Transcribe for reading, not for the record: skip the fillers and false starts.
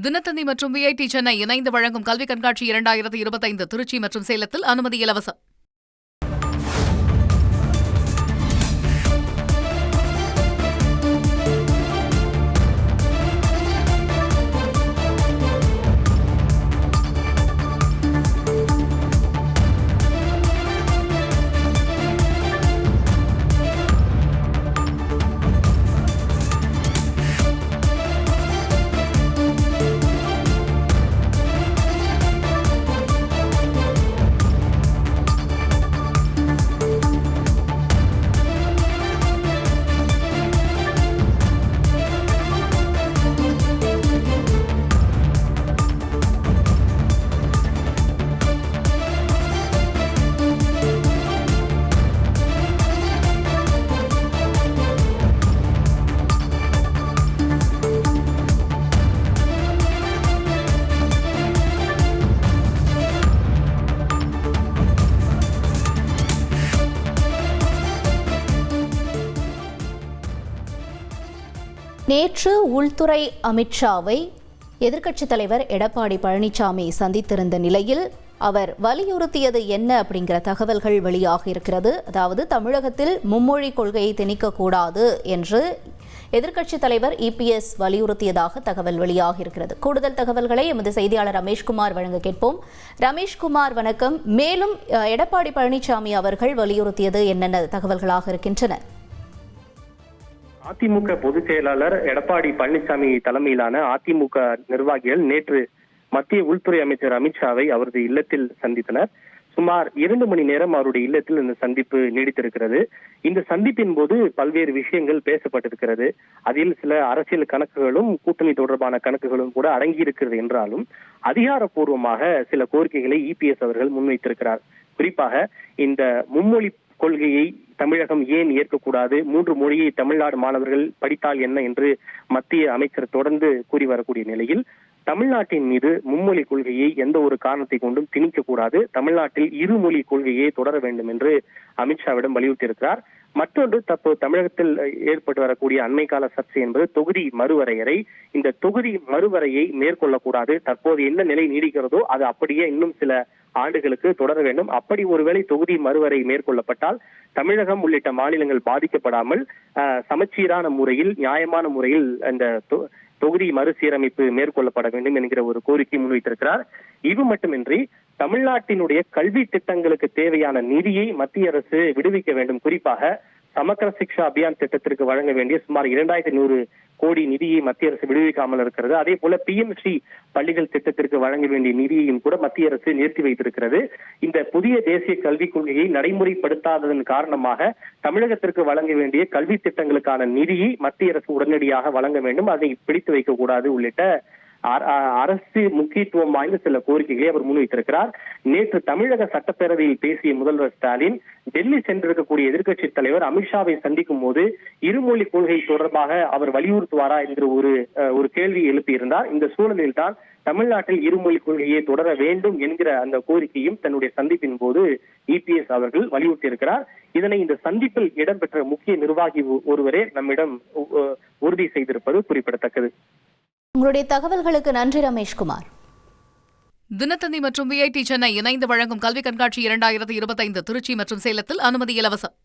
தினத்தந்தி மற்றும் விஐடி சென்னை இணைந்து வழங்கும் கல்வி கண்காட்சி 2025 திருச்சி மற்றும் சேலத்தில் அனுமதி இலவசம். நேற்று உள்துறை அமித்ஷாவை எதிர்க்கட்சித் தலைவர் எடப்பாடி பழனிசாமி சந்தித்திருந்த நிலையில் அவர் வலியுறுத்தியது என்ன அப்படிங்கிற தகவல்கள் வெளியாக இருக்கிறது. அதாவது தமிழகத்தில் மும்மொழி கொள்கையை திணிக்கக்கூடாது என்று எதிர்க்கட்சித் தலைவர் இபிஎஸ் வலியுறுத்தியதாக தகவல் வெளியாக இருக்கிறது. கூடுதல் தகவல்களை எமது செய்தியாளர் ரமேஷ்குமார் வழங்க கேட்போம். ரமேஷ்குமார் வணக்கம். மேலும் எடப்பாடி பழனிசாமி அவர்கள் வலியுறுத்தியது என்னென்ன தகவல்களாக இருக்கின்றன? அதிமுக பொதுச் செயலாளர் எடப்பாடி பழனிசாமி தலைமையிலான அதிமுக நிர்வாகிகள் நேற்று மத்திய உள்துறை அமைச்சர் அமித்ஷாவை அவரது இல்லத்தில் சந்தித்தனர். சுமார் 2 மணி நேரம் அவருடைய இல்லத்தில் இந்த சந்திப்பு நீடித்திருக்கிறது. இந்த சந்திப்பின் போது பல்வேறு விஷயங்கள் பேசப்பட்டிருக்கிறது. அதில் சில அரசியல் கணக்குகளும் கூட்டணி தொடர்பான கணக்குகளும் கூட அடங்கியிருக்கிறது என்றாலும் அதிகாரப்பூர்வமாக சில கோரிக்கைகளை இபிஎஸ் அவர்கள் முன்வைத்திருக்கிறார். குறிப்பாக இந்த மும்மொழி கொள்கையை தமிழகம் ஏன் ஏற்கக்கூடாது, 3 மொழியை தமிழ்நாடு மாணவர்கள் படித்தால் என்ன என்று மத்திய அமைச்சர் தொடர்ந்து கூறி வரக்கூடிய நிலையில் தமிழ்நாட்டின் மீது மும்மொழி கொள்கையை எந்த ஒரு காரணத்தை கொண்டும் திணிக்கக்கூடாது, தமிழ்நாட்டில் இருமொழி கொள்கையை தொடர வேண்டும் என்று அமித்ஷாவிடம் வலியுறுத்தியிருக்கிறார். மற்றொன்று, தற்போது தமிழகத்தில் ஏற்பட்டு வரக்கூடிய அண்மை கால சர்ச்சை என்பது தொகுதி மறுவரையறை. இந்த தொகுதி மறுவரையை மேற்கொள்ளக்கூடாது. தற்போது என்ன நிலை நீடிக்கிறதோ அது அப்படியே இன்னும் சில ஆண்டுகளுக்கு தொடர வேண்டும். அப்படி ஒருவேளை தொகுதி மறுவரை மேற்கொள்ளப்பட்டால் தமிழகம் உள்ளிட்ட மாநிலங்கள் பாதிக்கப்படாமல் சமச்சீரான முறையில், நியாயமான முறையில் அந்த தொகுதி மறுசீரமைப்பு மேற்கொள்ளப்பட வேண்டும் என்கிற ஒரு கோரிக்கை முன்வைத்திருக்கிறார். இது மட்டுமின்றி தமிழ்நாட்டினுடைய கல்வி திட்டங்களுக்கு தேவையான நிதியை மத்திய அரசு விடுவிக்க வேண்டும். குறிப்பாக சமக்கர சிக்ஷா அபியான் திட்டத்திற்கு வழங்க வேண்டிய சுமார் 2100 கோடி நிதியை மத்திய அரசு விடுவிக்காமல் இருக்கிறது. அதே போல பிஎம்ஸ்ரீ பள்ளிகள் திட்டத்திற்கு வழங்க வேண்டிய நிதியையும் கூட மத்திய அரசு நிறுத்தி வைத்திருக்கிறது. இந்த புதிய தேசிய கல்விக் கொள்கையை நடைமுறைப்படுத்தாததன் காரணமாக தமிழகத்திற்கு வழங்க வேண்டிய கல்வி திட்டங்களுக்கான நிதியை மத்திய அரசு உடனடியாக வழங்க வேண்டும், அதை பிடித்து வைக்கக்கூடாது உள்ளிட்ட அரசு முக்கியத்துவம் வாய்ந்த சில கோரிக்கைகளை அவர் முன்வைத்திருக்கிறார். நேற்று தமிழக சட்டப்பேரவையில் பேசிய முதல்வர் ஸ்டாலின் டெல்லி சென்றிருக்கக்கூடிய எதிர்க்கட்சி தலைவர் அமித்ஷாவை சந்திக்கும் போது இருமொழி கொள்கை தொடர்பாக அவர் வலியுறுத்துவாரா என்ற ஒரு கேள்வி எழுப்பியிருந்தார். இந்த சூழலில் தான் தமிழ்நாட்டில் இருமொழி கொள்கையை தொடர வேண்டும் என்கிற அந்த கோரிக்கையும் தன்னுடைய சந்திப்பின் போது இபிஎஸ் அவர்கள் வலியுறுத்தியிருக்கிறார். இதனை இந்த சந்திப்பில் இடம்பெற்ற முக்கிய நிர்வாகி ஒருவரே நம்மிடம் உறுதி செய்திருப்பது குறிப்பிடத்தக்கது. உங்களுடைய தகவல்களுக்கு நன்றி ரமேஷ்குமார். தினத்தந்தி மற்றும் விஐடி சென்னை இணைந்து வழங்கும் கல்வி கண்காட்சி 2025 திருச்சி மற்றும் சேலத்தில் அனுமதி இலவசம்.